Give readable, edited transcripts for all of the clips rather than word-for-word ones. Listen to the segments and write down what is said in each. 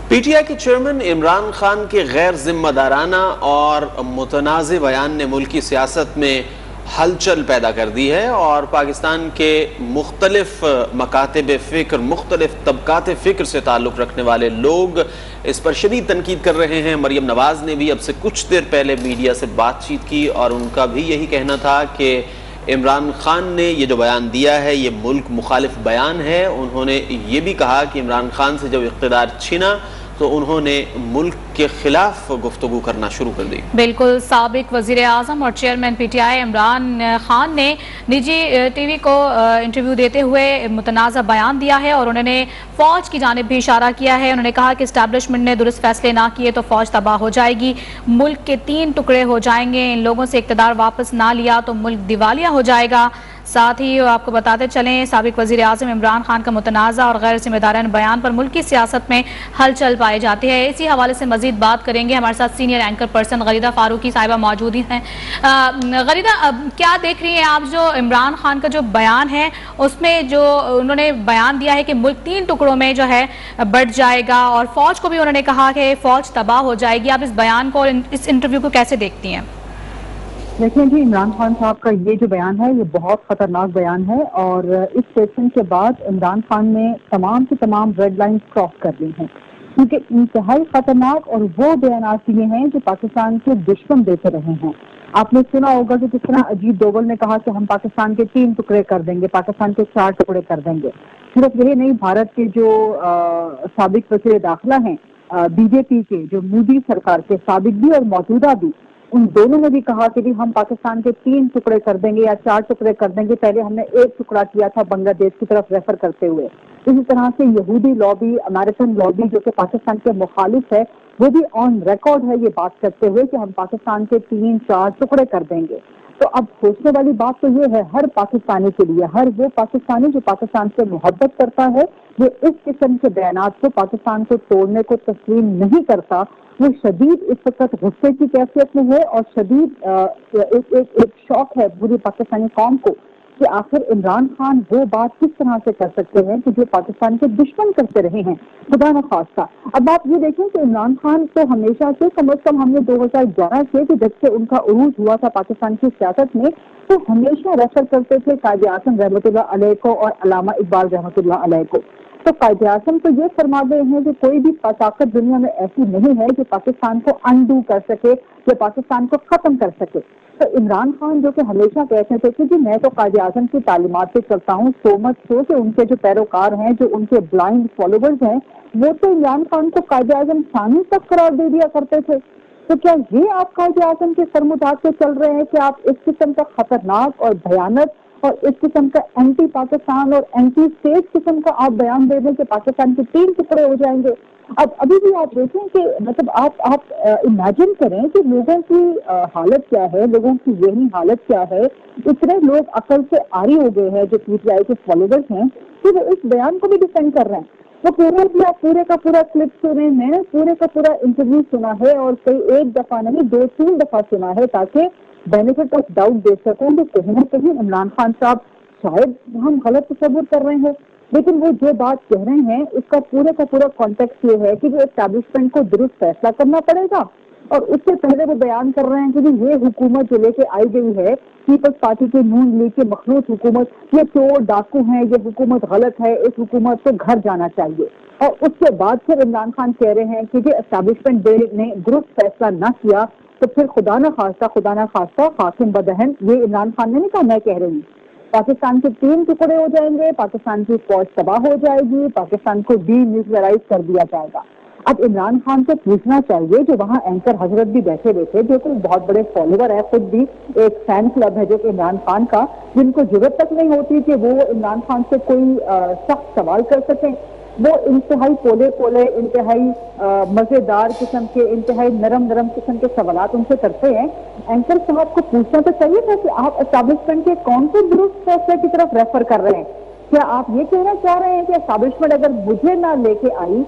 P T I کے chairman Imran Khan کے غیر ذمہ دارانہ اور متنازع بیان نے ملکی سیاست میں ہلچل پیدا کر دی ہے اور پاکستان کے مختلف مکاتب فکر، مختلف طبقات فکر سے تعلق رکھنے والے لوگ اس پر شدید تنقید کر رہے ہیں۔ مریم نواز نے بھی اب سے کچھ دیر پہلے میڈیا سے بات چیت کی اور ان کا بھی یہی کہنا تھا کہ عمران خان نے یہ جو بیان دیا ہے یہ ملک مخالف بیان ہے۔ انہوں نے یہ بھی کہا کہ عمران خان سے جب اقتدار چھینا تو انہوں نے ملک کے خلاف گفتگو کرنا شروع کر دی۔ بالکل، سابق وزیر اعظم اور chairman P T I Imran Khan نے نجی ٹی وی کو انٹرویو دیتے ہوئے متنازع بیان دیا ہے اور انہوں نے فوج کی جانب بھی اشارہ کیا ہے۔ انہوں نے کہا کہ اسٹیبلشمنٹ نے درست فیصلے نہ کیے تو فوج تباہ ہو جائے گی، ملک کے 3 ٹکڑے ہو جائیں گے، ان لوگوں سے اقتدار واپس نہ لیا تو ملک دیوالیہ ہو جائے گا۔ ساتھ ہی آپ کو بتاتے چلیں، سابق وزیر اعظم عمران خان کا متنازع اور غیر ذمہ دارانہ بیان پر ملکی سیاست میں ہلچل پائی جاتی ہے۔ اسی حوالے سے مزید بات کریں گے، ہمارے ساتھ senior anchor person Gharida Farooqi صاحبہ موجود ہیں۔ غریدہ، کیا دیکھ رہی ہیں آپ جو عمران خان کا جو بیان ہے اس میں جو انہوں نے بیان دیا ہے کہ ملک 3 ٹکڑوں میں جو ہے بٹ جائے گا اور فوج کو بھی انہوں نے کہا کہ فوج تباہ ہو جائے گی، آپ اس بیان کو اور اس انٹرویو کو کیسے دیکھتی ہیں؟ دیکھیں جی، عمران خان صاحب کا یہ جو بیان ہے یہ بہت خطرناک بیان ہے اور اس سیشن کے بعد عمران خان نے تمام کی تمام ریڈ لائن کراس کر لی ہیں، کیونکہ انتہائی خطرناک اور وہ بیانات یہ ہیں جو پاکستان کے دشمن دیتے رہے ہیں۔ آپ نے سنا ہوگا کہ کس طرح اجیت دوول نے کہا کہ ہم پاکستان کے 3 ٹکڑے کر دیں گے، پاکستان کے 4 ٹکڑے کر دیں گے۔ صرف یہی نہیں، بھارت کے جو سابق وزیر داخلہ ہیں بی جے پی کے، جو مودی سرکار کے سابق بھی اور موجودہ بھی، ان دونوں نے بھی کہا کہ ہم پاکستان کے 3 ٹکڑے کر دیں گے یا 4 ٹکڑے کر دیں گے۔ پہلے ہم نے 1 ٹکڑا کیا تھا بنگلہ دیش کی طرف ریفر کرتے ہوئے۔ اسی طرح سے یہودی لابی، امریکن لابی جو کہ پاکستان کے مخالف ہے، وہ بھی آن ریکارڈ ہے یہ بات کرتے ہوئے کہ ہم پاکستان کے 3-4 ٹکڑے کر دیں گے۔ تو اب سوچنے والی بات تو یہ ہے ہر پاکستانی کے لیے، ہر وہ پاکستانی جو پاکستان سے محبت کرتا ہے، جو اس قسم کے بیانات کو پاکستان کو توڑنے کو تسلیم نہیں کرتا، وہ شدید اس وقت غصے کی کیفیت میں ہے اور شدید ایک شوق ہے پوری پاکستانی قوم کو کہ آخر عمران خان وہ بات کس طرح سے کر سکتے ہیں کہ جو پاکستان کے دشمن کرتے رہے ہیں، خدا نخواستہ۔ اب آپ یہ دیکھیں کہ عمران خان تو ہمیشہ سے، کم از کم ہم نے 2011 سے کہ جب سے ان کا عروج ہوا تھا پاکستان کی سیاست میں، تو ہمیشہ ریفر کرتے تھے قائد اعظم رحمۃ اللہ علیہ کو اور علامہ اقبال رحمۃ اللہ علیہ کو۔ تو قائد اعظم تو یہ فرما گئے ہیں کہ کوئی بھی طاقت دنیا میں ایسی نہیں ہے جو پاکستان کو انڈو کر سکے یا پاکستان کو ختم کر سکے۔ تو عمران خان جو کہ ہمیشہ کہتے تھے کہ جی میں تو قائد اعظم کی تعلیمات سے چلتا ہوں، سو مچ سو کہ ان کے جو پیروکار ہیں، جو ان کے بلائنڈ فالوورز ہیں، وہ تو عمران خان کو قائد اعظم ثانی تک قرار دے دیا کرتے تھے۔ تو کیا یہ آپ قائد اعظم کے فرمودات سے چل رہے ہیں کہ آپ اس قسم کا خطرناک اور بھیانک اور اس قسم کا اینٹی پاکستان اور اینٹی اسٹیٹ قسم کا آپ بیان دے دیں کہ پاکستان کے 3 ٹکڑے ہو جائیں گے؟ اب ابھی بھی آپ دیکھیں کہ مطلب آپ امیجن کریں کہ لوگوں کی حالت کیا ہے، لوگوں کی ذہنی حالت کیا ہے۔ اتنے لوگ عقل سے عاری ہو گئے ہیں جو پی ٹی آئی کے فالوورز ہیں کہ وہ اس بیان کو بھی ڈیفینڈ کر رہے ہیں۔ وہ پورے کا پورا کلپ سنے، میں نے پورے کا پورا انٹرویو سنا ہے اور کئی 1 دفعہ نہیں 2-3 دفعہ سنا ہے تاکہ بینیفٹ آف ڈاؤٹ دے سکوں کہ کہیں نہ کہیں عمران خان صاحب شاید ہم غلط تصور کر رہے ہیں، لیکن وہ جو بات کہہ رہے ہیں اس کا پورا کانٹیکسٹ یہ ہے کہ جو اسٹیبلشمنٹ کو درست فیصلہ کرنا پڑے گا، اور اس سے پہلے وہ بیان کر رہے ہیں کہ یہ حکومت جو لے کے آئی گئی ہے پیپلز پارٹی کے نون لیگ کے مخلوط حکومت، یہ چور ڈاکو ہیں، یہ حکومت غلط ہے، اس حکومت کو گھر جانا چاہیے۔ اور اس کے بعد پھر عمران خان کہہ رہے ہیں کہ اسٹیبلشمنٹ نے درست فیصلہ نہ کیا تو پھر خدا نہ خواستہ حاکم بدہن، یہ عمران خان نے نہیں کہا، میں کہہ رہی ہوں، پاکستان کے 3 ٹکڑے ہو جائیں گے، پاکستان کی فوج تباہ ہو جائے گی، پاکستان کو ڈی نیوکلیئرائز کر دیا جائے گا۔ اب عمران خان کو پوچھنا چاہیے، جو وہاں اینکر حضرت بھی بیٹھے تھے، جو کہ بہت بڑے فالوور ہے، خود بھی ایک فین کلب ہے جو کہ عمران خان کا، جن کو ضرورت تک نہیں ہوتی کہ وہ عمران خان سے کوئی سخت سوال کر سکیں، وہ انتہائی پولے انتہائی مزیدار قسم کے، انتہائی نرم قسم کے سوالات ان سے کرتے ہیں۔ اینکر صاحب کو پوچھنا تو چاہیے تھا کہ آپ اسٹیبلشمنٹ کے کون سے درست فیصلے کی طرف ریفر کر رہے ہیں؟ کیا آپ یہ کہنا چاہ رہے ہیں کہ اسٹیبلشمنٹ اگر مجھے نہ لے کے آئی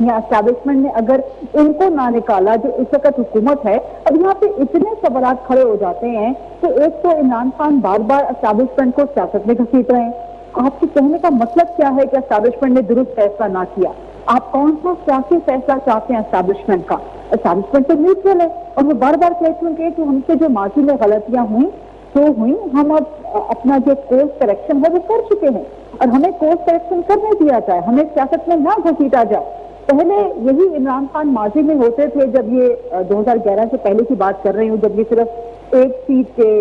یا اسٹیبلشمنٹ نے اگر ان کو نہ نکالا جو اس وقت حکومت ہے؟ اب یہاں پہ اتنے سوالات کھڑے ہو جاتے ہیں کہ ایک تو عمران خان بار بار اسٹیبلشمنٹ کو سیاست میں گھسیٹ رہے ہیں۔ آپ کے کہنے کا مطلب کیا ہے کہ اسٹیبلشمنٹ نے درست فیصلہ نہ کیا؟ آپ کون سا سیاسی فیصلہ چاہتے ہیں اسٹیبلشمنٹ کا؟ اسٹیبلشمنٹ تو نیوٹرل ہے، اور وہ بار بار کہہ چکے کہ ہم سے جو ماضی میں غلطیاں ہوئیں تو ہوئیں، ہم اب اپنا جو کورس کریکشن ہے وہ کر چکے ہیں، اور ہمیں کورس کریکشن کرنے دیا جائے، ہمیں سیاست میں نہ گھسیٹا جائے۔ پہلے یہی عمران خان ماضی میں ہوتے تھے، جب یہ 2011 سے پہلے کی بات کر رہی ہوں، جب یہ صرف ایک سیٹ کے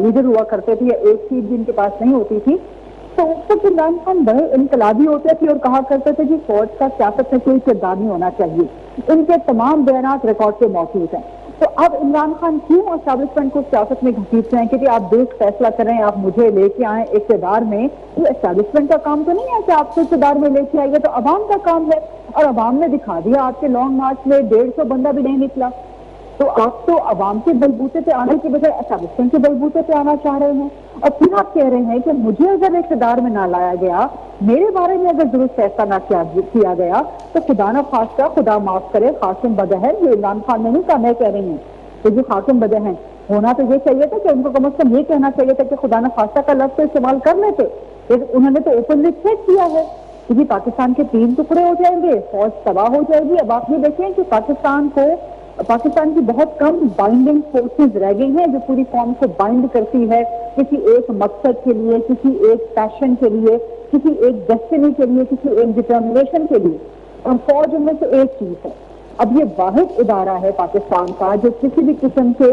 لیڈر ہوا کرتے تھے، یا ایک سیٹ بھی ان کے پاس نہیں ہوتی تھی، تو اس وقت عمران خان بڑے انقلابی ہوتے تھے اور کہا کرتے تھے کہ فوج کا سیاست میں کوئی کردار نہیں ہونا چاہیے۔ ان کے تمام بیانات ریکارڈ پہ موجود ہیں۔ تو اب عمران خان کیوں اسٹیبلشمنٹ کو سیاست میں گھسیٹ رہے ہیں؟ کیونکہ آپ دیکھ فیصلہ کریں، آپ مجھے لے کے آئیں اقتدار میں، یہ اسٹیبلشمنٹ کا کام تو نہیں ہے کہ آپ کو اقتدار میں لے کے آئیے، تو عوام کا کام ہے، اور عوام نے دکھا دیا۔ آپ کے لانگ مارچ میں 150 بندہ بھی نہیں نکلا، تو آپ تو عوام کے بلبوتے پہ آنے کے بجائے اسٹیبلشمنٹ کے بلبوتے پہ آنا چاہ رہے ہیں، اور پھر آپ کہہ رہے ہیں کہ مجھے اگر اقتدار میں نہ لایا گیا، میرے بارے میں اگر درست فیصلہ نہ کیا گیا، تو خدا نہ خواستہ، خدا معاف کرے، خاصم بدہن، یہ عمران خان نے نہیں کہا، میں کہہ رہی ہوں، تو جو خاصم بدہن ہونا تو یہ چاہیے تھا کہ ان کو کم از کم یہ کہنا چاہیے تھا کہ خدا نہ خواستہ کا لفظ استعمال کر لیتے، لیکن انہوں نے تو اوپنلی تھریٹ کیا ہے کہ پاکستان کے 3 ٹکڑے ہو جائیں گے، فوج تباہ ہو جائے گی۔ اب آپ یہ دیکھیں کہ پاکستان کی بہت کم بائنڈنگ فورسز رہ گئی ہیں جو پوری قوم کو بائنڈ کرتی ہے کسی ایک مقصد کے لیے، کسی ایک پیشن کے لیے، کسی ایک ڈیسٹنی کے لیے، کسی ایک ڈٹرمنیشن کے لیے، اور فوج ان میں سے ایک چیز ہے۔ اب یہ واحد ادارہ ہے پاکستان کا جو کسی بھی قسم کے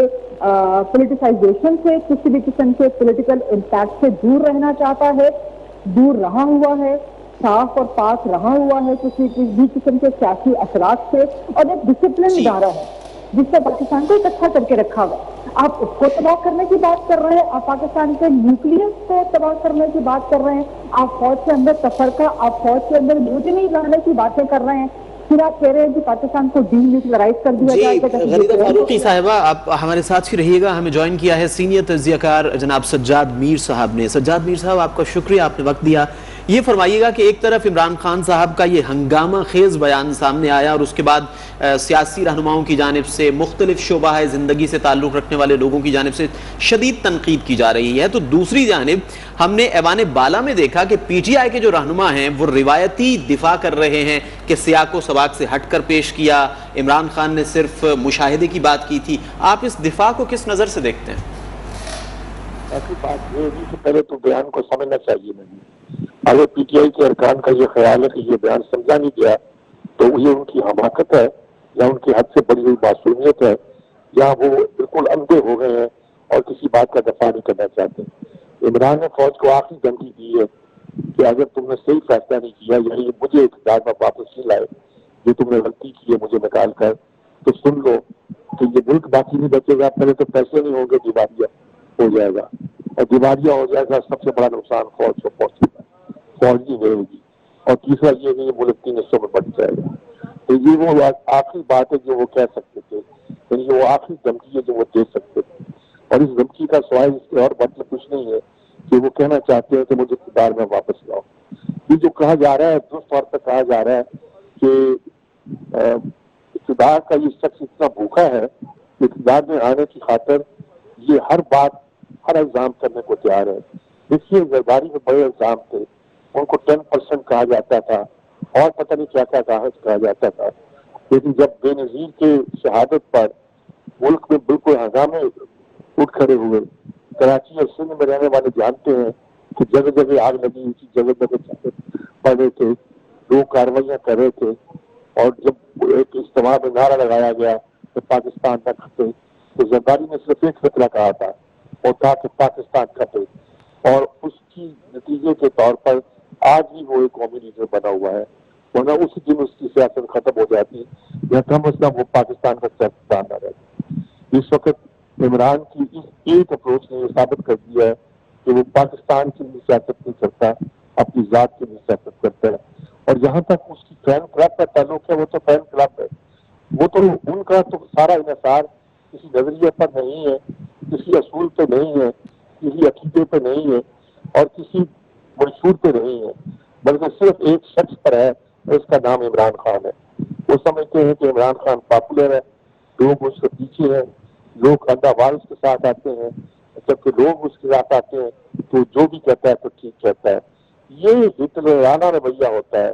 پولیٹیسائزیشن سے، کسی بھی قسم کے پولیٹیکل امپیکٹ سے دور رہنا چاہتا ہے، دور رہا ہوا ہے، صاف اور پاک رہا ہوا ہے کسی بھی قسم کے سیاسی اثرات سے، اور ایک ڈسپلن ادارہ ہے جس سے پاکستان کو اکٹھا کر کے رکھا ہوا۔ آپ اس کو تباہ کرنے کی بات کر رہے ہیں، آپ پاکستان کے نیوکلیس کو تباہ کرنے کی بات کر رہے ہیں، آپ فوج کے اندر تفرقہ، آپ فوج کے اندر میوٹنی لانے کی باتیں کر رہے ہیں، پھر آپ کہہ رہے ہیں کہ پاکستان کو ڈی نیوکلرائز کر دیا جائے گا۔ غریدہ فاروقی صاحبہ، آپ ہمارے ساتھ ہی رہیے گا۔ ہمیں جوائن کیا ہے سینئر تجزیہ کار جناب سجاد میر صاحب نے۔ سجاد میر صاحب، آپ کا شکریہ، آپ نے وقت دیا۔ یہ فرمائیے گا کہ ایک طرف عمران خان صاحب کا یہ ہنگامہ خیز بیان سامنے آیا، اور اس کے بعد سیاسی رہنماؤں کی جانب سے، مختلف شعبہ زندگی سے تعلق رکھنے والے لوگوں کی جانب سے شدید تنقید کی جا رہی ہے، تو دوسری جانب ہم نے ایوان بالا میں دیکھا کہ پی ٹی آئی کے جو رہنما ہیں وہ روایتی دفاع کر رہے ہیں کہ سیاق و سباق سے ہٹ کر پیش کیا، عمران خان نے صرف مشاہدے کی بات کی تھی۔ آپ اس دفاع کو کس نظر سے دیکھتے ہیں؟ ایسی بات یہ ہے کہ پہلے تو بیان کو سمجھنا چاہیے نہیں۔ اگر پی ٹی آئی کے ارکان کا یہ خیال ہے کہ یہ بیان سمجھا نہیں گیا تو یہ ان کی حماقت ہے، یا ان کی حد سے بڑی ہوئی معصومیت ہے، یا وہ بالکل اندھے ہو گئے ہیں اور کسی بات کا دفاع نہیں کرنا چاہتے۔ عمران نے فوج کو آخری دھمکی دی ہے کہ اگر تم نے صحیح فیصلہ نہیں کیا، یعنی مجھے اقتدار میں واپس نہیں لائے، جو تم نے غلطی کی ہے مجھے نکال کر، تو سن لو کہ یہ ملک باقی نہیں بچے گا، پہلے تو پیسے نہیں ہوں گے، دیوالیہ ہو جائے گا، اور دیوالیہ ہو جائے گا سب سے بڑا نقصان فوج کو پہنچے گا، فوج نہیں رہے گی، اور تیسرا یہ کہ یہ ملک 3 حصوں میں بٹ جائے گا۔ تو یہ وہ آخری بات ہے جو وہ کہہ سکتے تھے، یعنی یہ وہ آخری دھمکی ہے جو وہ دے سکتے تھے، اور اس دھمکی کا سوائے اس کے اور مطلب کچھ نہیں ہے کہ وہ کہنا چاہتے ہیں کہ مجھے اقتدار میں واپس لاؤ۔ یہ جو کہا جا رہا ہے، درست طور پر کہا جا رہا ہے کہ اقتدار کا یہ شخص اتنا بھوکا ہے کہ اقتدار میں آنے کی خاطر یہ ہر بات، ہر الزام کرنے کو تیار ہے۔ دیکھیے زرداری میں بڑے الزام تھے، ان کو 10% کہا جاتا تھا، اور پتہ نہیں کیا کیا کہا جاتا تھا، لیکن جب بے نظیر کے شہادت پر ملک میں بالکل ہنگامے اٹھ کھڑے ہوئے، کراچی اور سندھ میں رہنے والے جانتے ہیں کہ جگہ جگہ آگ لگی ہوئی تھی، جگہ جگہ پڑ رہے تھے، لوگ کارروائیاں کر رہے تھے، اور جب ایک اجتماع میں نعرہ لگایا گیا کہ پاکستان نہ کھپے، تو زرداری نے صرف ایک فکرہ کہا تھا، اور کہا کہ پاکستان کھپے، اور اس کی نتیجے کے طور پر آج بھی وہ ایک قومی لیڈر بنا ہوا ہے، ورنہ اسی دن اس کی سیاست ختم ہو جاتی یا کم از کم وہ پاکستان کا سیاستدان نہ رہتا۔ اس وقت عمران کی اس ایک اپروچ نے یہ ثابت کر دیا ہے کہ وہ پاکستان کی بھی سیاست نہیں کرتا، اپنی ذات کی بھی سیاست کرتا ہے، اور جہاں تک اس کی فین کلب کا تعلق ہے، وہ تو فین کلب ہے، وہ تو ان کا تو سارا انحصار کسی نظریے پر نہیں ہے، کسی اصول پہ نہیں ہے، کسی عقیدے پہ نہیں ہے، اور کسی منشور پہ نہیں ہے، بلکہ صرف ایک شخص پر ہے، اس کا نام عمران خان ہے۔ وہ سمجھتے ہیں کہ عمران خان پاپولر ہے، لوگ اس کے پیچھے ہیں، لوگ اندھا وار اس کے ساتھ آتے ہیں، جبکہ لوگ اس کے ساتھ آتے ہیں تو جو بھی کہتا ہے تو ٹھیک کہتا ہے۔ یہ ہٹلرانہ رویہ ہوتا ہے،